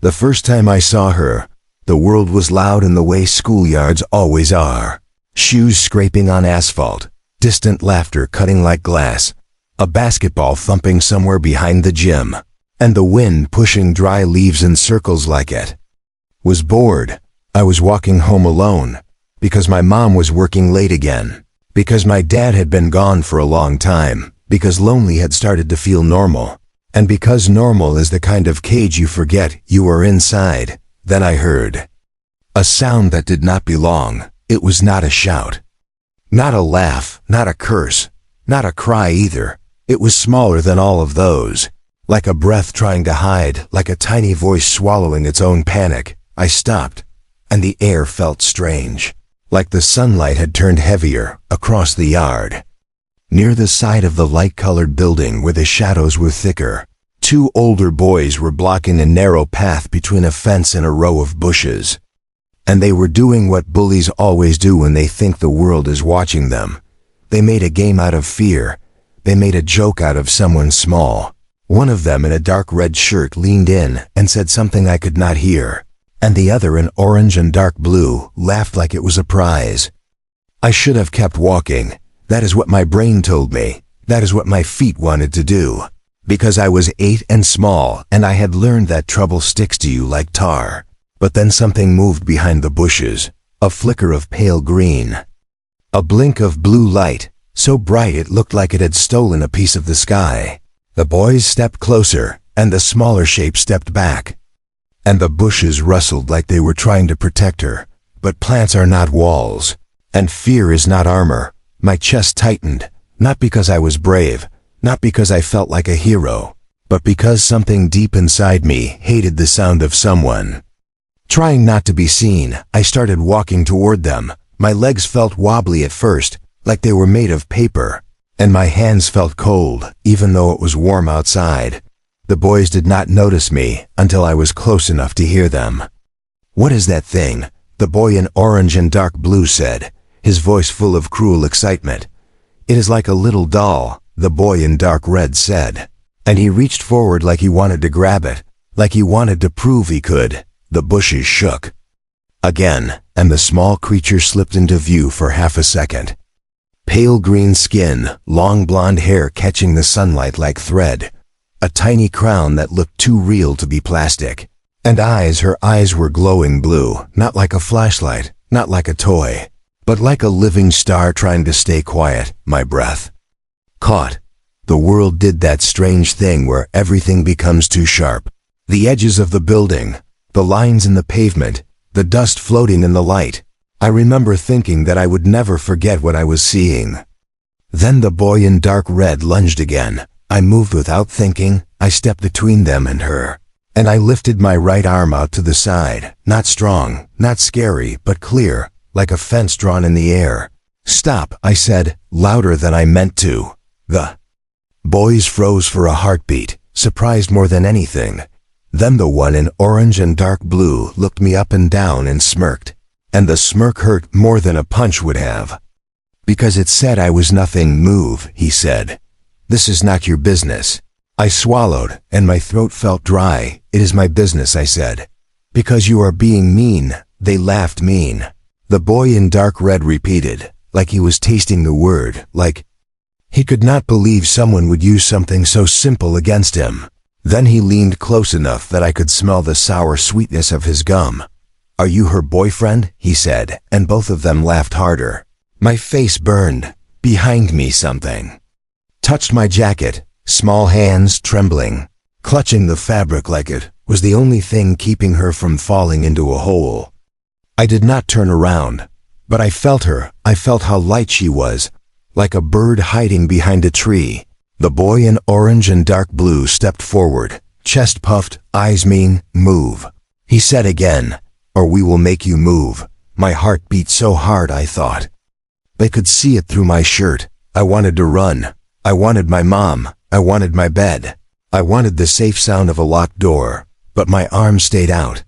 The first time I saw her, the world was loud in the way schoolyards always are. Shoes scraping on asphalt, distant laughter cutting like glass, a basketball thumping somewhere behind the gym, and the wind pushing dry leaves in circles like it. Was bored. I was walking home alone, because my mom was working late again, because my dad had been gone for a long time, because lonely had started to feel normal, and because normal is the kind of cage you forget you are inside. Then I heard a sound that did not belong. It was not a shout, not a laugh, not a curse, not a cry either. It was smaller than all of those, like a breath trying to hide, like a tiny voice swallowing its own panic. I stopped, and the air felt strange, like the sunlight had turned heavier across the yard. Near the side of the light-colored building where the shadows were thicker, two older boys were blocking a narrow path between a fence and a row of bushes. And they were doing what bullies always do when they think the world is watching them. They made a game out of fear. They made a joke out of someone small. One of them in a dark red shirt leaned in and said something I could not hear, and the other in orange and dark blue laughed like it was a prize. I should have kept walking. That is what my brain told me. That is what my feet wanted to do. Because I was 8 and small, and I had learned that trouble sticks to you like tar. But then something moved behind the bushes, a flicker of pale green. A blink of blue light, so bright it looked like it had stolen a piece of the sky. The boys stepped closer, and the smaller shape stepped back. And the bushes rustled like they were trying to protect her. But plants are not walls, and fear is not armor. My chest tightened, not because I was brave, not because I felt like a hero, but because something deep inside me hated the sound of someone. Trying not to be seen, I started walking toward them. My legs felt wobbly at first, like they were made of paper, and my hands felt cold, even though it was warm outside. The boys did not notice me until I was close enough to hear them. "What is that thing?" the boy in orange and dark blue said, his voice full of cruel excitement. "It is like a little doll," the boy in dark red said, and he reached forward like he wanted to grab it, like he wanted to prove he could. The bushes shook again, and the small creature slipped into view for half a second. Pale green skin, long blonde hair catching the sunlight like thread, a tiny crown that looked too real to be plastic, and eyes, her eyes were glowing blue, not like a flashlight, not like a toy, but like a living star trying to stay quiet. My breath caught. The world did that strange thing where everything becomes too sharp. The edges of the building, the lines in the pavement, the dust floating in the light. I remember thinking that I would never forget what I was seeing. Then the boy in dark red lunged again. I moved without thinking. I stepped between them and her, and I lifted my right arm out to the side, not strong, not scary, but clear, like a fence drawn in the air. "Stop," I said, louder than I meant to. The boys froze for a heartbeat, surprised more than anything. Then the one in orange and dark blue looked me up and down and smirked. And the smirk hurt more than a punch would have. "Because it said I was nothing. Move," he said. "This is not your business." I swallowed, and my throat felt dry. "It is my business," I said. "Because you are being mean." They laughed. "Mean?" The boy in dark red repeated, like he was tasting the word, like he could not believe someone would use something so simple against him. Then he leaned close enough that I could smell the sour sweetness of his gum. "Are you her boyfriend?" he said, and both of them laughed harder. My face burned. Behind me something touched my jacket, small hands trembling, clutching the fabric like it was the only thing keeping her from falling into a hole. I did not turn around, but I felt her. I felt how light she was, like a bird hiding behind a tree. The boy in orange and dark blue stepped forward, chest puffed, eyes mean. "Move," he said again, "or we will make you move." My heart beat so hard I thought they could see it through my shirt. I wanted to run. I wanted my mom. I wanted my bed. I wanted the safe sound of a locked door, but my arm stayed out.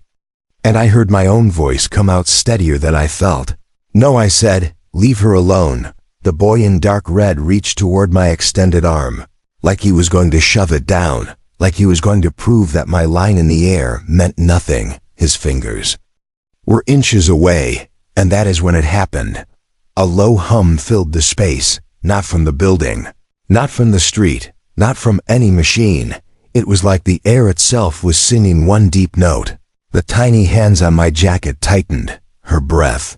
And I heard my own voice come out steadier than I felt. "No," I said, "leave her alone." The boy in dark red reached toward my extended arm, like he was going to shove it down. like he was going to prove that my line in the air meant nothing. His fingers were inches away, and that is when it happened. A low hum filled the space, not from the building, not from the street, not from any machine. It was like the air itself was singing one deep note. The tiny hands on my jacket tightened. Her breath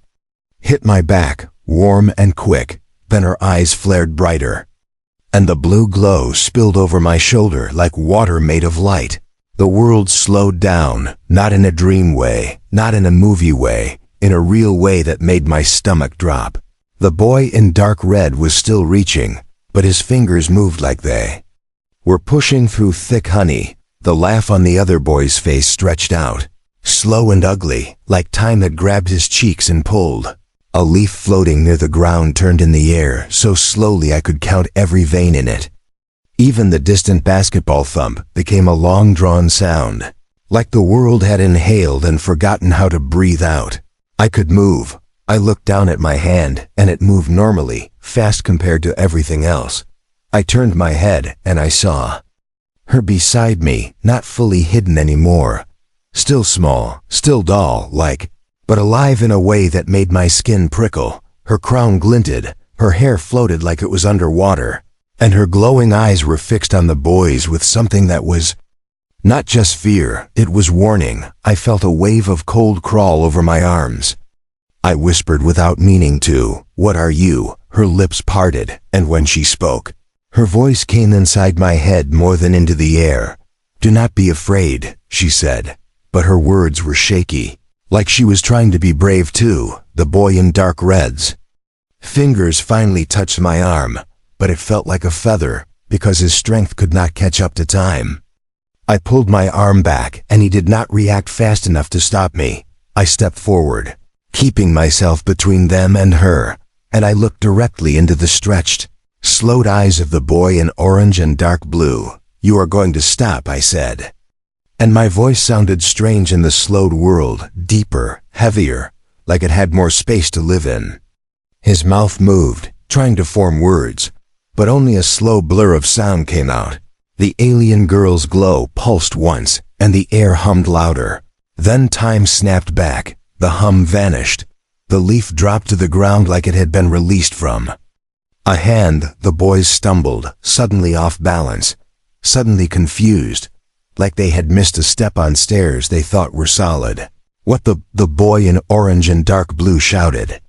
hit my back, warm and quick. Then her eyes flared brighter, and the blue glow spilled over my shoulder like water made of light. The world slowed down, not in a dream way, not in a movie way, in a real way that made my stomach drop. The boy in dark red was still reaching, but his fingers moved like they were pushing through thick honey. The laugh on the other boy's face stretched out, slow and ugly, like time that grabbed his cheeks and pulled. A leaf floating near the ground turned in the air so slowly I could count every vein in it. Even the distant basketball thump became a long-drawn sound, like the world had inhaled and forgotten how to breathe out. I could move. I looked down at my hand, and it moved normally, fast compared to everything else. I turned my head, and I saw her beside me, not fully hidden anymore. Still small, still doll-like, but alive in a way that made my skin prickle. Her crown glinted, her hair floated like it was underwater, and her glowing eyes were fixed on the boys with something that was not just fear, it was warning. I felt a wave of cold crawl over my arms. I whispered without meaning to, "What are you?" Her lips parted, and when she spoke, her voice came inside my head more than into the air. "Do not be afraid," she said, but her words were shaky, like she was trying to be brave too. The boy in dark reds fingers finally touched my arm, but it felt like a feather, because his strength could not catch up to time. I pulled my arm back, and he did not react fast enough to stop me. I stepped forward, keeping myself between them and her, and I looked directly into the stretched, slowed eyes of the boy in orange and dark blue. "You are going to stop," I said. And my voice sounded strange in the slowed world, deeper, heavier, like it had more space to live in. His mouth moved, trying to form words, but only a slow blur of sound came out. The alien girl's glow pulsed once, and the air hummed louder. Then time snapped back. The hum vanished. The leaf dropped to the ground like it had been released from a hand. The boys stumbled, suddenly off balance, suddenly confused, like they had missed a step on stairs they thought were solid. "What the boy in orange and dark blue shouted,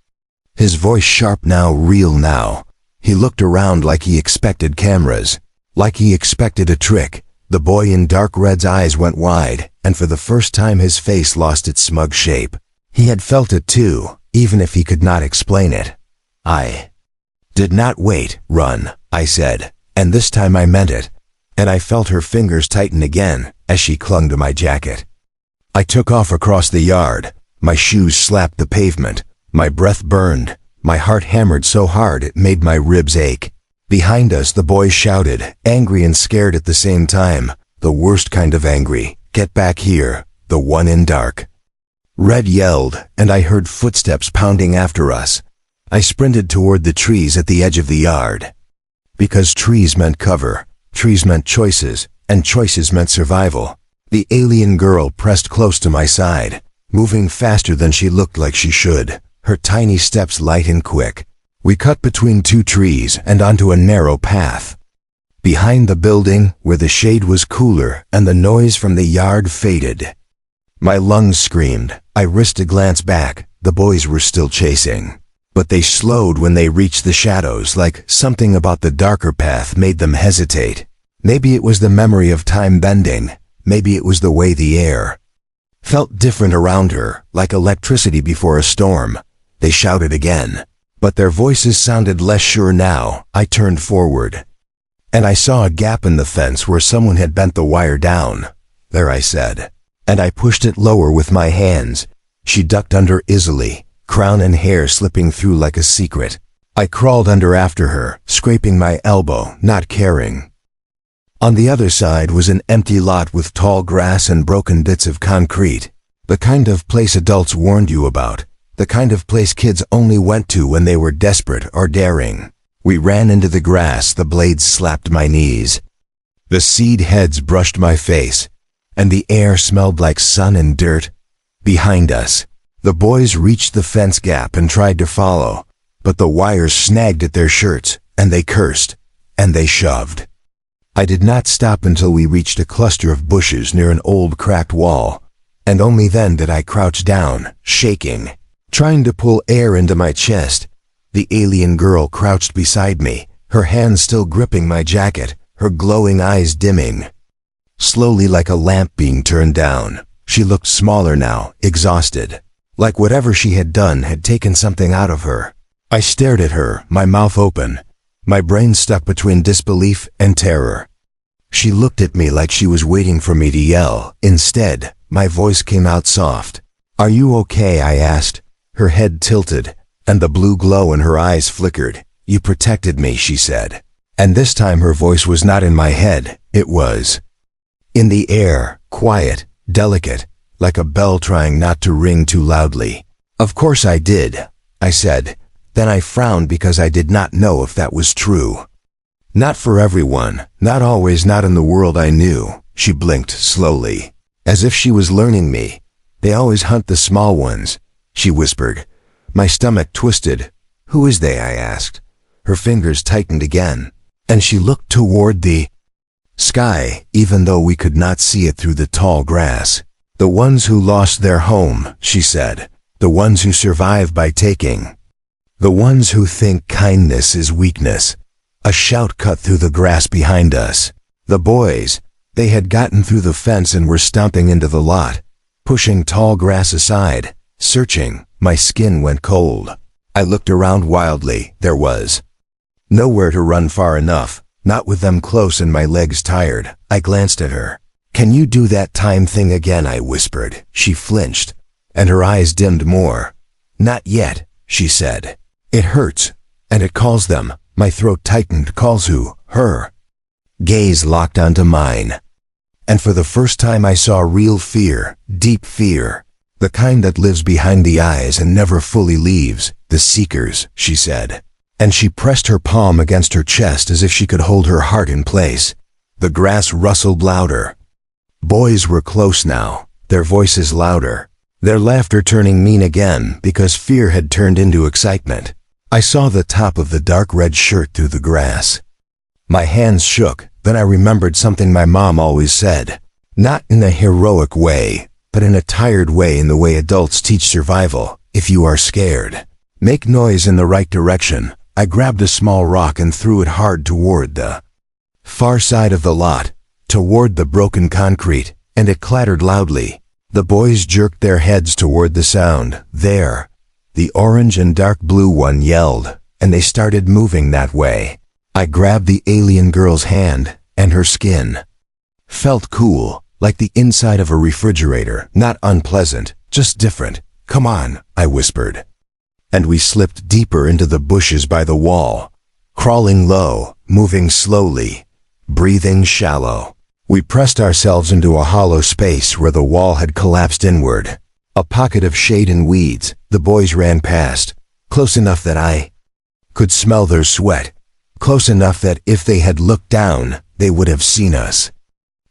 his voice sharp now, real now. He looked around like he expected cameras, like he expected a trick. The boy in dark red's eyes went wide, and for the first time his face lost its smug shape. He had felt it too, even if he could not explain it. "I did not wait, run," I said, and this time I meant it, and I felt her fingers tighten again as she clung to my jacket. I took off across the yard. My shoes slapped the pavement. My breath burned. My heart hammered so hard it made my ribs ache. Behind us the boys shouted, angry and scared at the same time, the worst kind of angry. "Get back here," the one in dark red yelled, and I heard footsteps pounding after us. I sprinted toward the trees at the edge of the yard. Because trees meant cover, trees meant choices, and choices meant survival. The alien girl pressed close to my side, moving faster than she looked like she should, her tiny steps light and quick. We cut between two trees and onto a narrow path. Behind the building, where the shade was cooler and the noise from the yard faded. My lungs screamed. I risked a glance back. The boys were still chasing, but they slowed when they reached the shadows, like something about the darker path made them hesitate. Maybe it was the memory of time bending. Maybe it was the way the air felt different around her, like electricity before a storm. They shouted again, but their voices sounded less sure now. I turned forward, and I saw a gap in the fence where someone had bent the wire down. "There," I said, and I pushed it lower with my hands. She ducked under easily, crown and hair slipping through like a secret. I crawled under after her, scraping my elbow, not caring. On the other side was an empty lot with tall grass and broken bits of concrete. The kind of place adults warned you about. The kind of place kids only went to when they were desperate or daring. We ran into the grass. The blades slapped my knees. The seed heads brushed my face, and the air smelled like sun and dirt. Behind us, the boys reached the fence gap and tried to follow, but the wires snagged at their shirts, and they cursed, and they shoved. I did not stop until we reached a cluster of bushes near an old cracked wall, and only then did I crouch down, shaking, trying to pull air into my chest. The alien girl crouched beside me, her hands still gripping my jacket, her glowing eyes dimming. Slowly, like a lamp being turned down, she looked smaller now, exhausted, like whatever she had done had taken something out of her. I stared at her, my mouth open, my brain stuck between disbelief and terror. She looked at me like she was waiting for me to yell. Instead, my voice came out soft. "Are you okay?" I asked. Her head tilted, and the blue glow in her eyes flickered. "You protected me," she said. And this time her voice was not in my head, it was in the air, quiet, delicate, like a bell trying not to ring too loudly. "Of course I did," I said. Then I frowned because I did not know if that was true. "Not for everyone, not always, not in the world I knew." She blinked slowly, as if she was learning me. "They always hunt the small ones," she whispered. My stomach twisted. "Who is they?" I asked. Her fingers tightened again, and she looked toward the sky, even though we could not see it through the tall grass. "The ones who lost their home," she said. "The ones who survive by taking. The ones who think kindness is weakness." A shout cut through the grass behind us. The boys, they had gotten through the fence and were stomping into the lot, pushing tall grass aside, searching. My skin went cold. I looked around wildly. There was nowhere to run far enough, not with them close and my legs tired. I glanced at her. "Can you do that time thing again?" I whispered. She flinched, and her eyes dimmed more. "Not yet," she said. "It hurts, and it calls them." My throat tightened. "Calls who?" "Her." Gaze locked onto mine. And for the first time I saw real fear, deep fear, the kind that lives behind the eyes and never fully leaves. "The Seekers," she said. And she pressed her palm against her chest as if she could hold her heart in place. The grass rustled louder. Boys were close now, their voices louder, their laughter turning mean again because fear had turned into excitement. I saw the top of the dark red shirt through the grass. My hands shook. Then I remembered something my mom always said. Not in a heroic way, but in a tired way, in the way adults teach survival. If you are scared, make noise in the right direction. I grabbed a small rock and threw it hard toward the far side of the lot, toward the broken concrete, and it clattered loudly. The boys jerked their heads toward the sound. "There!" The orange and dark blue one yelled, and they started moving that way. I grabbed the alien girl's hand, and her skin felt cool, like the inside of a refrigerator. Not unpleasant, just different. "Come on," I whispered. And we slipped deeper into the bushes by the wall, crawling low, moving slowly, breathing shallow. We pressed ourselves into a hollow space where the wall had collapsed inward. A pocket of shade and weeds. The boys ran past, close enough that I could smell their sweat, close enough that if they had looked down, they would have seen us.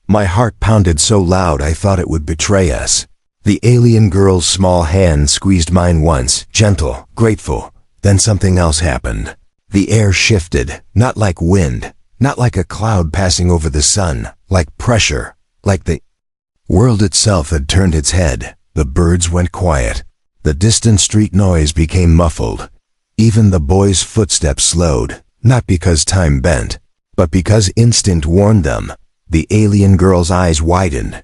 My heart pounded so loud I thought it would betray us. The alien girl's small hand squeezed mine once, gentle, grateful. Then something else happened. The air shifted, not like wind, not like a cloud passing over the sun, like pressure, like the world itself had turned its head. The birds went quiet. The distant street noise became muffled. Even the boys' footsteps slowed, not because time bent, but because instinct warned them. The alien girl's eyes widened,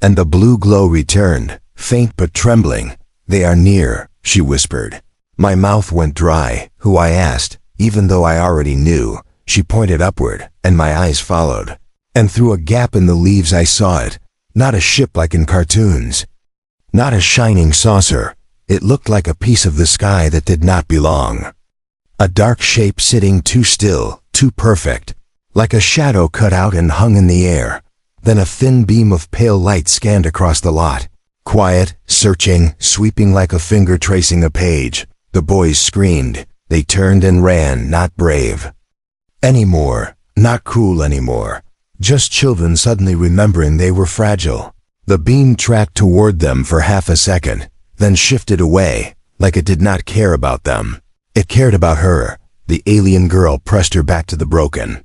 and the blue glow returned, faint but trembling. "They are near," she whispered. My mouth went dry. "Who?" I asked, even though I already knew. She pointed upward, and my eyes followed. And through a gap in the leaves I saw it. Not a ship like in cartoons. Not a shining saucer. It looked like a piece of the sky that did not belong. A dark shape sitting too still, too perfect, like a shadow cut out and hung in the air. Then a thin beam of pale light scanned across the lot. Quiet, searching, sweeping like a finger tracing a page. The boys screamed. They turned and ran, not brave anymore, not cool anymore. Just children suddenly remembering they were fragile. The beam tracked toward them for half a second, then shifted away, like it did not care about them. It cared about her. The alien girl pressed her back to the broken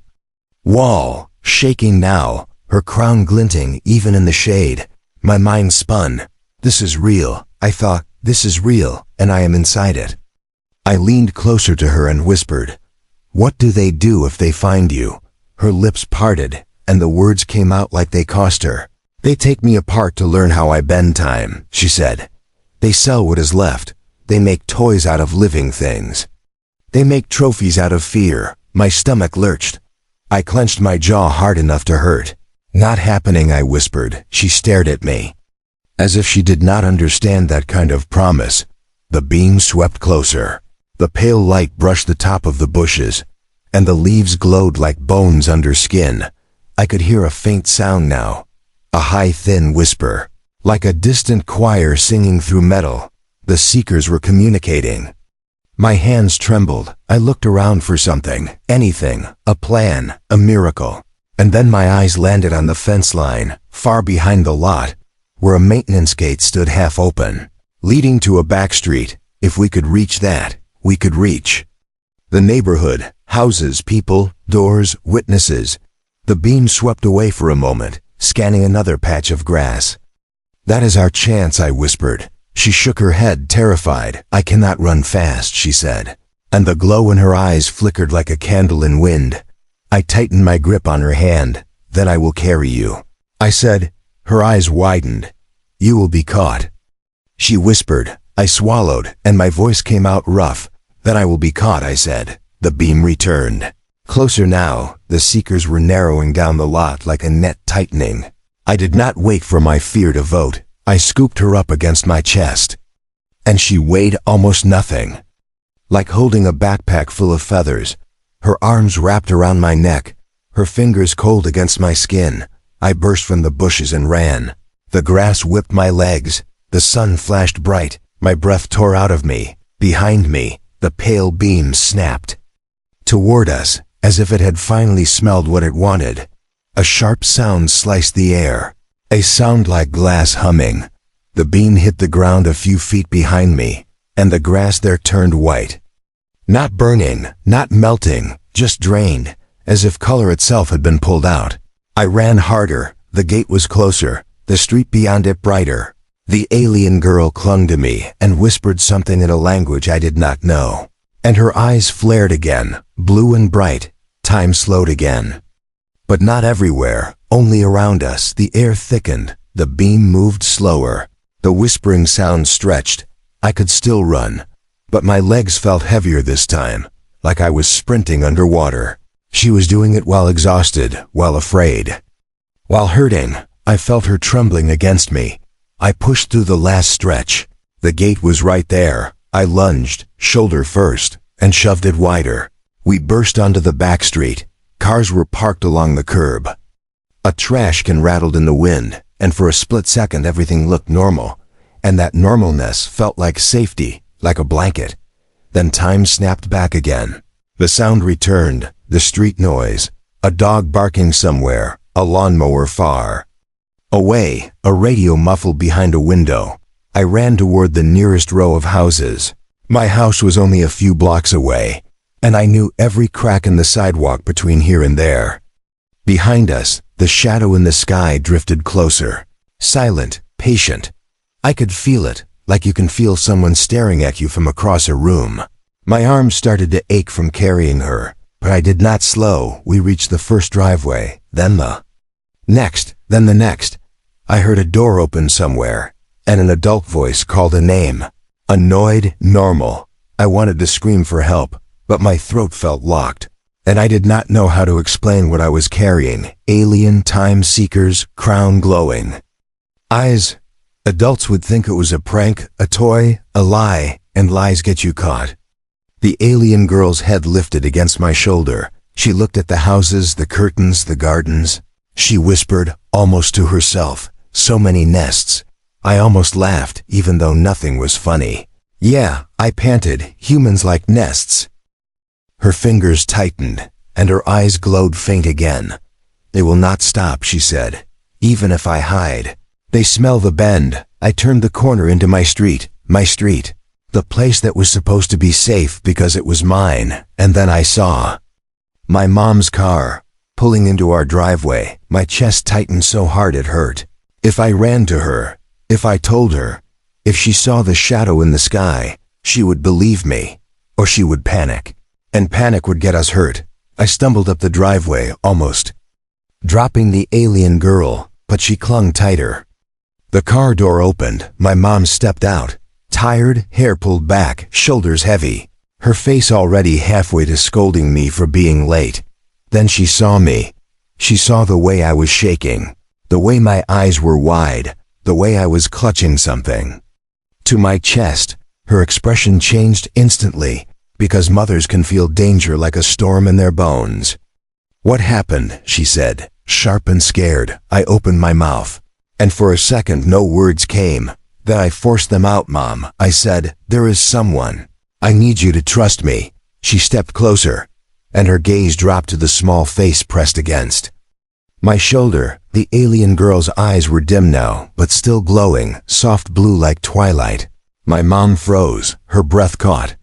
wall, shaking now, her crown glinting even in the shade. My mind spun. This is real, I thought. This is real, and I am inside it. I leaned closer to her and whispered, "What do they do if they find you?" Her lips parted, and the words came out like they cost her. "They take me apart to learn how I bend time," she said. "They sell what is left. They make toys out of living things. They make trophies out of fear." My stomach lurched. I clenched my jaw hard enough to hurt. "Not happening," I whispered. She stared at me, as if she did not understand that kind of promise. The beam swept closer. The pale light brushed the top of the bushes, and the leaves glowed like bones under skin. I could hear a faint sound now, a high, thin whisper, like a distant choir singing through metal. The seekers were communicating. My hands trembled. I looked around for something, anything, a plan, a miracle. And then my eyes landed on the fence line, far behind the lot, where a maintenance gate stood half open, leading to a back street. If we could reach that, we could reach the neighborhood, houses, people, doors, witnesses. The beam swept away for a moment, scanning another patch of grass. "That is our chance," I whispered. She shook her head, terrified. "I cannot run fast," she said, and the glow in her eyes flickered like a candle in wind. I tightened my grip on her hand. "Then I will carry you," I said. Her eyes widened. "You will be caught," she whispered. I swallowed, and my voice came out rough. "Then I will be caught," I said. The beam returned. Closer now, the seekers were narrowing down the lot like a net tightening. I did not wait for my fear to vote. I scooped her up against my chest, and she weighed almost nothing, like holding a backpack full of feathers. Her arms wrapped around my neck, her fingers cold against my skin. I burst from the bushes and ran. The grass whipped my legs. The sun flashed bright. My breath tore out of me. Behind me, the pale beam snapped toward us, as if it had finally smelled what it wanted. A sharp sound sliced the air, a sound like glass humming. The beam hit the ground a few feet behind me, and the grass there turned white. Not burning, not melting, just drained, as if color itself had been pulled out. I ran harder. The gate was closer, the street beyond it brighter. The alien girl clung to me and whispered something in a language I did not know. And her eyes flared again, blue and bright. Time slowed again. But not everywhere, only around us. The air thickened. The beam moved slower. The whispering sound stretched. I could still run, but my legs felt heavier this time, like I was sprinting underwater. She was doing it while exhausted, while afraid, while hurting. I felt her trembling against me. I pushed through the last stretch. The gate was right there. I lunged, shoulder first, and shoved it wider. We burst onto the back street. Cars were parked along the curb. A trash can rattled in the wind, and for a split second everything looked normal, and that normalness felt like safety, like a blanket. Then time snapped back again. The sound returned, the street noise, a dog barking somewhere, a lawnmower far away, a radio muffled behind a window. I ran toward the nearest row of houses. My house was only a few blocks away, and I knew every crack in the sidewalk between here and there. Behind us, the shadow in the sky drifted closer, silent, patient. I could feel it, like you can feel someone staring at you from across a room. My arms started to ache from carrying her, but I did not slow. We reached the first driveway, then the next, then the next. I heard a door open somewhere, and an adult voice called a name. Annoyed, normal. I wanted to scream for help, but my throat felt locked, and I did not know how to explain what I was carrying. Alien time seekers, crown glowing. Eyes. Adults would think it was a prank, a toy, a lie, and lies get you caught. The alien girl's head lifted against my shoulder. She looked at the houses, the curtains, the gardens. She whispered, almost to herself, "So many nests." I almost laughed, even though nothing was funny. "Yeah," I panted, "humans like nests." Her fingers tightened, and her eyes glowed faint again. They will not stop, she said, even if I hide. They smell the bend. I turned the corner into my street, the place that was supposed to be safe because it was mine, and then I saw my mom's car pulling into our driveway. My chest tightened so hard it hurt. If I ran to her, if I told her, if she saw the shadow in the sky, she would believe me, or she would panic, and panic would get us hurt. I stumbled up the driveway, almost dropping the alien girl, but she clung tighter. The car door opened. My mom stepped out, tired, hair pulled back, shoulders heavy, her face already halfway to scolding me for being late. Then she saw me. She saw the way I was shaking, the way my eyes were wide, the way I was clutching something to my chest. Her expression changed instantly, because mothers can feel danger like a storm in their bones. "What happened?" she said, sharp and scared. I opened my mouth, and for a second no words came. Then I forced them out. "Mom," I said, "there is someone. I need you to trust me." She stepped closer, and her gaze dropped to the small face pressed against my shoulder. The alien girl's eyes were dim now, but still glowing, soft blue like twilight. My mom froze, her breath caught.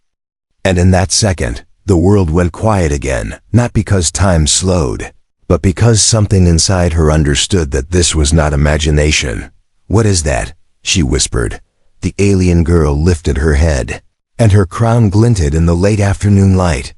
And in that second, the world went quiet again, not because time slowed, but because something inside her understood that this was not imagination. "What is that?" she whispered. The alien girl lifted her head, and her crown glinted in the late afternoon light.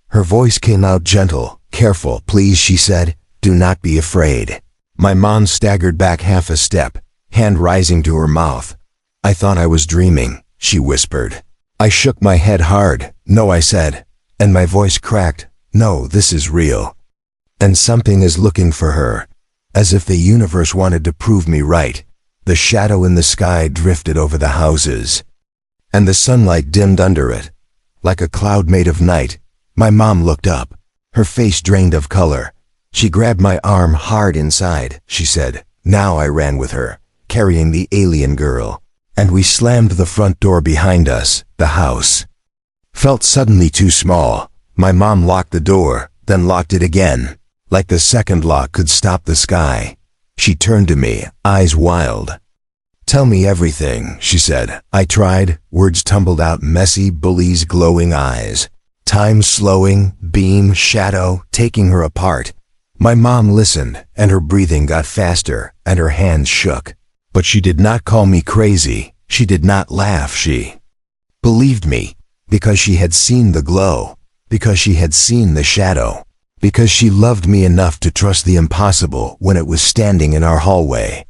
Her voice came out gentle, careful. "Please," she said, "do not be afraid." My mom staggered back half a step, hand rising to her mouth. "I thought I was dreaming," she whispered. I shook my head hard. "No," I said, and my voice cracked. "No, this is real. And something is looking for her." As if the universe wanted to prove me right, the shadow in the sky drifted over the houses, and the sunlight dimmed under it, like a cloud made of night. My mom looked up, her face drained of color. She grabbed my arm hard inside, she said. Now I ran with her, carrying the alien girl, and we slammed the front door behind us. The house felt suddenly too small. My mom locked the door, then locked it again, like the second lock could stop the sky. She turned to me, eyes wild. "Tell me everything," she said. I tried. Words tumbled out, messy, Bullies' glowing eyes. Time slowing, beam, shadow, taking her apart. My mom listened, and her breathing got faster, and her hands shook. But she did not call me crazy. She did not laugh. She believed me, because she had seen the glow, because she had seen the shadow, because she loved me enough to trust the impossible when it was standing in our hallway.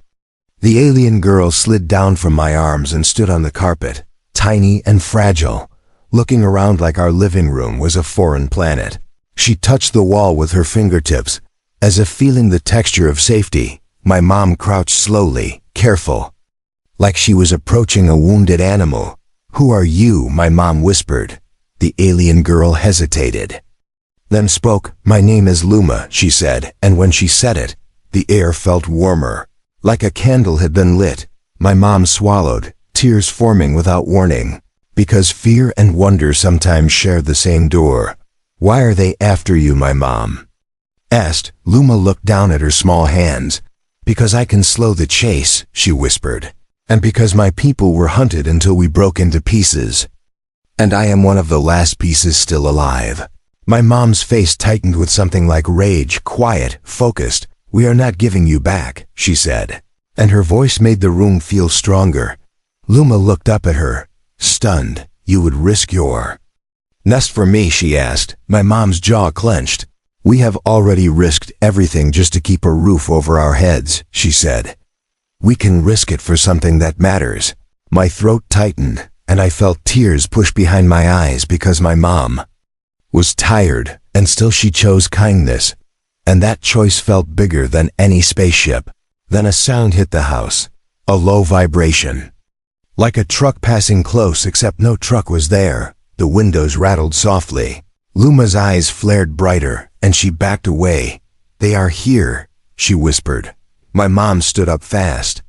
The alien girl slid down from my arms and stood on the carpet, tiny and fragile, looking around like our living room was a foreign planet. She touched the wall with her fingertips, as if feeling the texture of safety. My mom crouched slowly, careful, like she was approaching a wounded animal. "Who are you?" my mom whispered. The alien girl hesitated, then spoke. "My name is Luma," she said, and when she said it, the air felt warmer, like a candle had been lit. My mom swallowed, tears forming without warning, because fear and wonder sometimes share the same door. "Why are they after you?" my mom asked. Luma looked down at her small hands. "Because I can slow the chase," she whispered, "and because my people were hunted until we broke into pieces. And I am one of the last pieces still alive." My mom's face tightened with something like rage, quiet, focused. "We are not giving you back," she said, and her voice made the room feel stronger. Luma looked up at her, stunned. "You would risk your nest for me?" she asked. My mom's jaw clenched. "We have already risked everything just to keep a roof over our heads," she said. "We can risk it for something that matters." My throat tightened, and I felt tears push behind my eyes because my mom was tired, and still she chose kindness, and that choice felt bigger than any spaceship. Then a sound hit the house, a low vibration, like a truck passing close, except no truck was there. The windows rattled softly. Luma's eyes flared brighter, and she backed away. "They are here," she whispered. My mom stood up fast.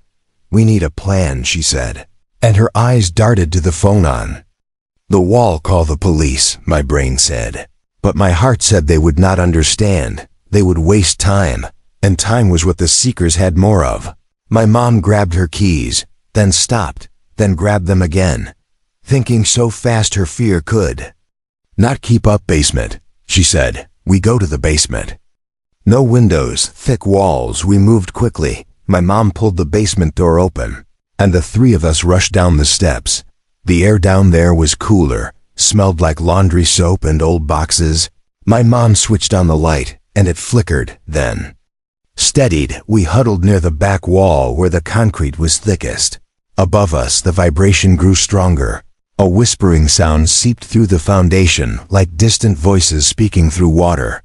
"We need a plan," she said, and her eyes darted to the phone on the wall. "Call the police," my brain said. But my heart said they would not understand. They would waste time, and time was what the seekers had more of. My mom grabbed her keys, then stopped, then grabbed them again, thinking so fast her fear could not keep up. Basement, she said. We go to the basement. No windows, thick walls. We moved quickly. My mom pulled the basement door open, and the three of us rushed down the steps. The air down there was cooler, smelled like laundry soap and old boxes. My mom switched on the light, and it flickered, then steadied. We huddled near the back wall where the concrete was thickest. Above us, the vibration grew stronger. A whispering sound seeped through the foundation like distant voices speaking through water.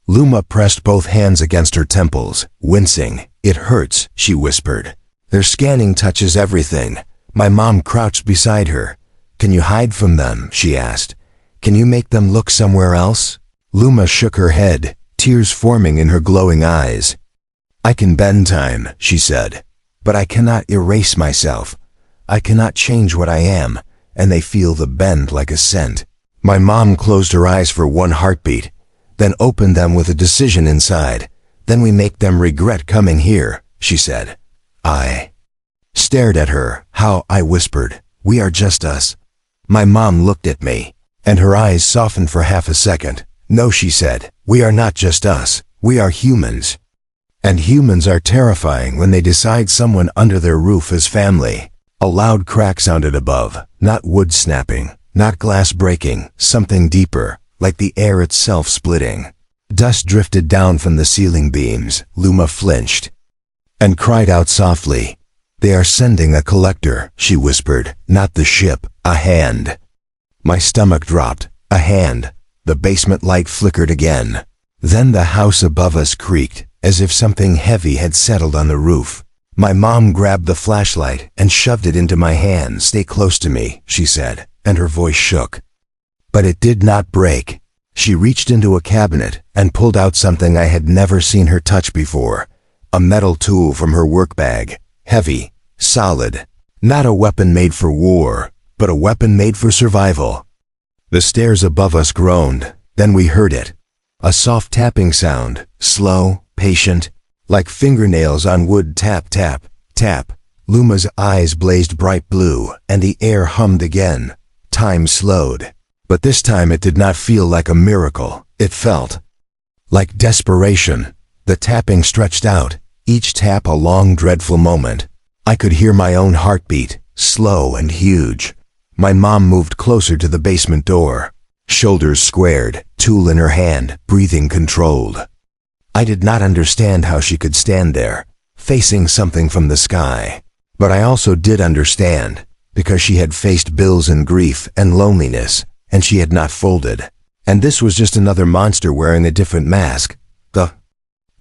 Luma pressed both hands against her temples, wincing. It hurts, she whispered. Their scanning touches everything. My mom crouched beside her. Can you hide from them? She asked. Can you make them look somewhere else? Luma shook her head, tears forming in her glowing eyes. I can bend time, she said, but I cannot erase myself. I cannot change what I am, and they feel the bend like a scent. My mom closed her eyes for one heartbeat, then opened them with a decision inside. Then we make them regret coming here, she said. I stared at her. How? I whispered. We are just us. My mom looked at me, and her eyes softened for half a second. No, she said. We are not just us. We are humans. And humans are terrifying when they decide someone under their roof is family. A loud crack sounded above, not wood snapping, not glass breaking, something deeper, like the air itself splitting. Dust drifted down from the ceiling beams. Luma flinched and cried out softly. They are sending a collector, she whispered. Not the ship, a hand. My stomach dropped. A hand. The basement light flickered again. Then the house above us creaked, as if something heavy had settled on the roof. My mom grabbed the flashlight and shoved it into my hand. Stay close to me, she said, and her voice shook. But it did not break. She reached into a cabinet and pulled out something I had never seen her touch before. A metal tool from her work bag. Heavy, solid. Not a weapon made for war, but a weapon made for survival. The stairs above us groaned. Then we heard it. A soft tapping sound, slow, patient, like fingernails on wood. Tap, tap, tap. Luma's eyes blazed bright blue, and the air hummed again. Time slowed. But this time it did not feel like a miracle. It felt like desperation. The tapping stretched out, each tap a long, dreadful moment. I could hear my own heartbeat, slow and huge. My mom moved closer to the basement door, shoulders squared, tool in her hand, breathing controlled. I did not understand how she could stand there, facing something from the sky. But I also did understand, because she had faced bills and grief and loneliness, and she had not folded. And this was just another monster wearing a different mask. The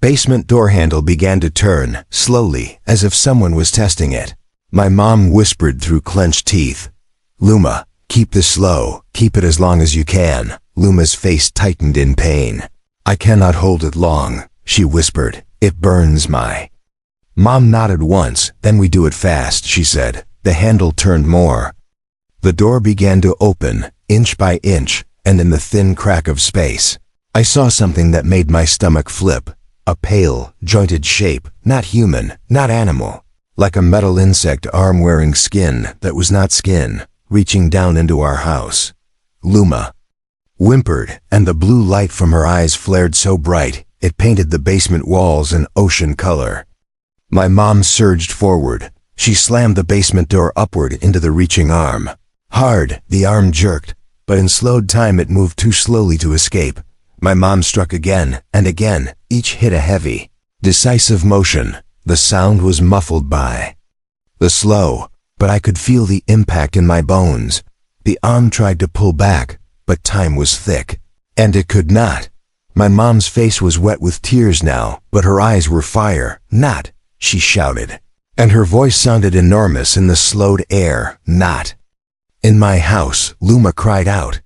basement door handle began to turn, slowly, as if someone was testing it. My mom whispered through clenched teeth, Luma, keep this slow, keep it as long as you can. Luma's face tightened in pain. I cannot hold it long, she whispered. It burns. My mom nodded once. Then we do it fast, she said. The handle turned more. The door began to open, inch by inch, and in the thin crack of space, I saw something that made my stomach flip. A pale, jointed shape, not human, not animal, like a metal insect arm wearing skin that was not skin, reaching down into our house. Luma whimpered, and the blue light from her eyes flared so bright, it painted the basement walls an ocean color. My mom surged forward. She slammed the basement door upward into the reaching arm. Hard, the arm jerked, but in slowed time it moved too slowly to escape. My mom struck again, and again, each hit a heavy, decisive motion. The sound was muffled by the slow, but I could feel the impact in my bones. The arm tried to pull back, but time was thick, and it could not. My mom's face was wet with tears now, but her eyes were fire. Not, she shouted, and her voice sounded enormous in the slowed air. Not in my house, Luma cried out.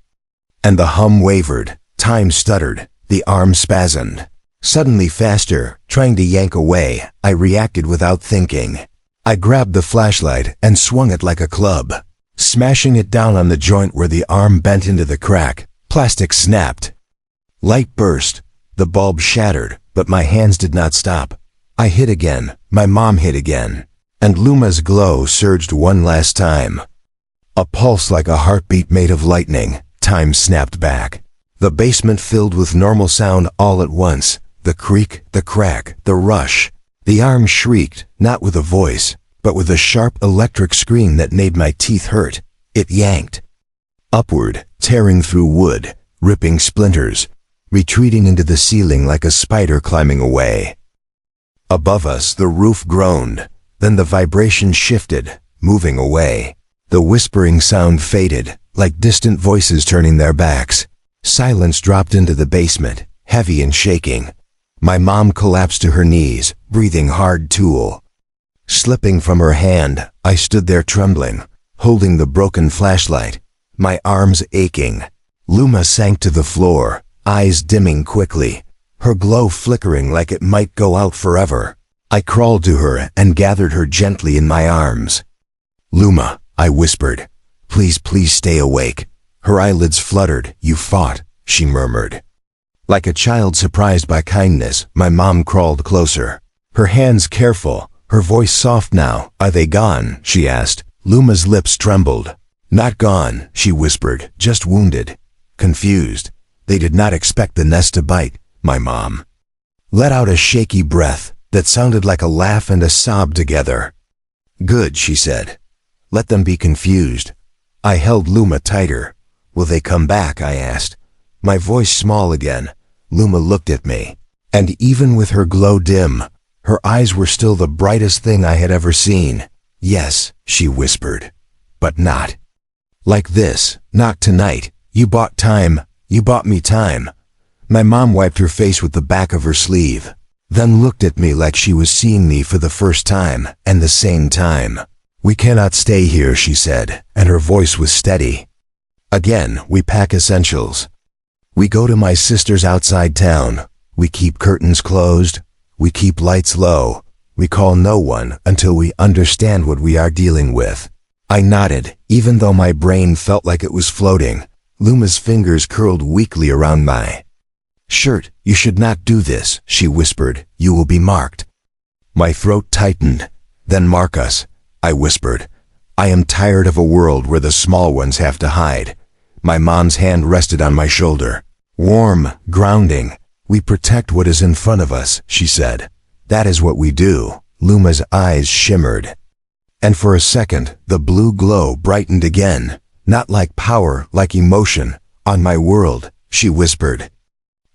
And the hum wavered, time stuttered, the arm spasmed. Suddenly faster, trying to yank away, I reacted without thinking. I grabbed the flashlight and swung it like a club, smashing it down on the joint where the arm bent into the crack. Plastic snapped. Light burst. The bulb shattered, But my hands did not stop. I hit again, my mom hit again, and Luma's glow surged one last time. A pulse like a heartbeat made of lightning. Time snapped back. The basement filled with normal sound all at once. The creak, the crack, the rush. The arm shrieked, not with a voice, but with a sharp electric scream that made my teeth hurt. It yanked. Upward, tearing through wood, ripping splinters, retreating into the ceiling like a spider climbing away. Above us, the roof groaned. Then the vibration shifted, moving away. The whispering sound faded, like distant voices turning their backs. Silence dropped into the basement, heavy and shaking. My mom collapsed to her knees, breathing hard tool. Slipping from her hand, I stood there trembling, holding the broken flashlight, my arms aching. Luma sank to the floor, eyes dimming quickly, her glow flickering like it might go out forever. I crawled to her and gathered her gently in my arms. "Luma," I whispered, "please, please stay awake." Her eyelids fluttered. "You fought," she murmured. Like a child surprised by kindness, my mom crawled closer. Her hands careful, her voice soft now. "Are they gone?" she asked. Luma's lips trembled. "Not gone," she whispered, "just wounded." Confused. They did not expect the nest to bite. My mom let out a shaky breath that sounded like a laugh and a sob together. "Good," she said. "Let them be confused." I held Luma tighter. "Will they come back?" I asked. My voice small again. Luma looked at me. And even with her glow dim, her eyes were still the brightest thing I had ever seen. "Yes," she whispered. "But not like this. Not tonight. You bought time. You bought me time." My mom wiped her face with the back of her sleeve, then looked at me like she was seeing me for the first time, and the same time. "We cannot stay here," she said, and her voice was steady. "Again, we pack essentials. We go to my sister's outside town. We keep curtains closed. We keep lights low. We call no one until we understand what we are dealing with." I nodded, even though my brain felt like it was floating. Luma's fingers curled weakly around my shirt. "You should not do this," she whispered. "You will be marked." My throat tightened. "Then mark us," I whispered. "I am tired of a world where the small ones have to hide." My mom's hand rested on my shoulder. Warm, grounding. "We protect what is in front of us," she said. "That is what we do." Luma's eyes shimmered. And for a second, the blue glow brightened again. "Not like power, like emotion. On my world," she whispered.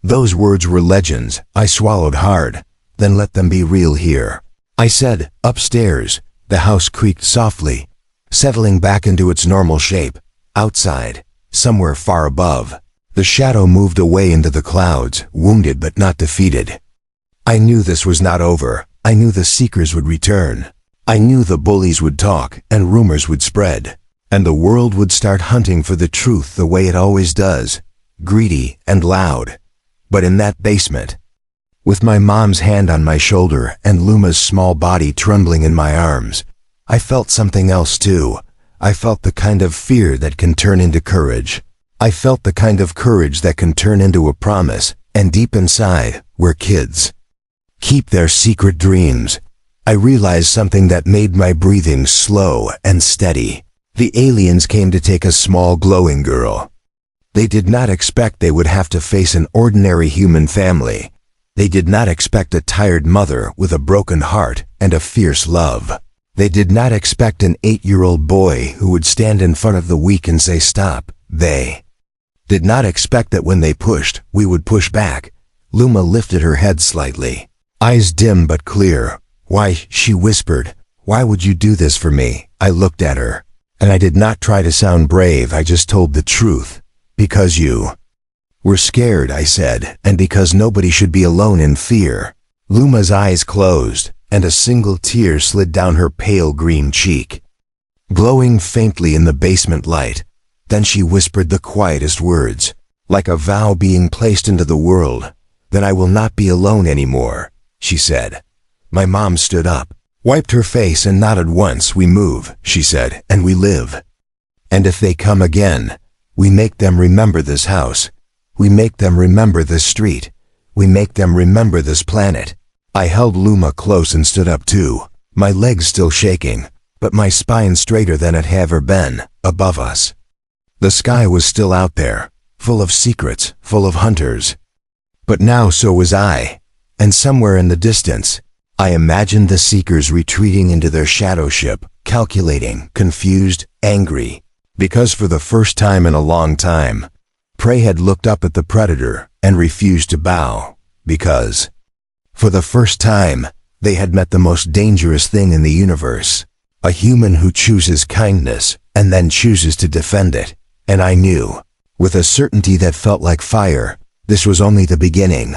Those words were legends. I swallowed hard. "Then let them be real here," I said. Upstairs, the house creaked softly, settling back into its normal shape. Outside, somewhere far above, the shadow moved away into the clouds, wounded but not defeated. I knew this was not over. I knew the seekers would return. I knew the bullies would talk, and rumors would spread, and the world would start hunting for the truth the way it always does, greedy and loud. But in that basement, with my mom's hand on my shoulder and Luma's small body trembling in my arms, I felt something else too. I felt the kind of fear that can turn into courage. I felt the kind of courage that can turn into a promise, and deep inside, where kids keep their secret dreams, I realized something that made my breathing slow and steady. The aliens came to take a small glowing girl. They did not expect they would have to face an ordinary human family. They did not expect a tired mother with a broken heart and a fierce love. They did not expect an 8-year-old boy who would stand in front of the weak and say stop. They did not expect that when they pushed, we would push back. Luma lifted her head slightly, eyes dim but clear. "Why," she whispered, "why would you do this for me?" I looked at her, and I did not try to sound brave. I just told the truth. "Because you were scared," I said, "and because nobody should be alone in fear." Luma's eyes closed, and a single tear slid down her pale green cheek, glowing faintly in the basement light. Then she whispered the quietest words, like a vow being placed into the world. "Then I will not be alone anymore," she said. My mom stood up, wiped her face and nodded once. "We move," she said, "and we live. And if they come again, we make them remember this house. We make them remember this street. We make them remember this planet. I held Luma close and stood up too, my legs still shaking, but my spine straighter than it had ever been, above us. The sky was still out there, full of secrets, full of hunters. But now so was I, and somewhere in the distance, I imagined the seekers retreating into their shadow ship, calculating, confused, angry, because for the first time in a long time, prey had looked up at the predator and refused to bow, because, for the first time, they had met the most dangerous thing in the universe, a human who chooses kindness and then chooses to defend it, and I knew, with a certainty that felt like fire, this was only the beginning.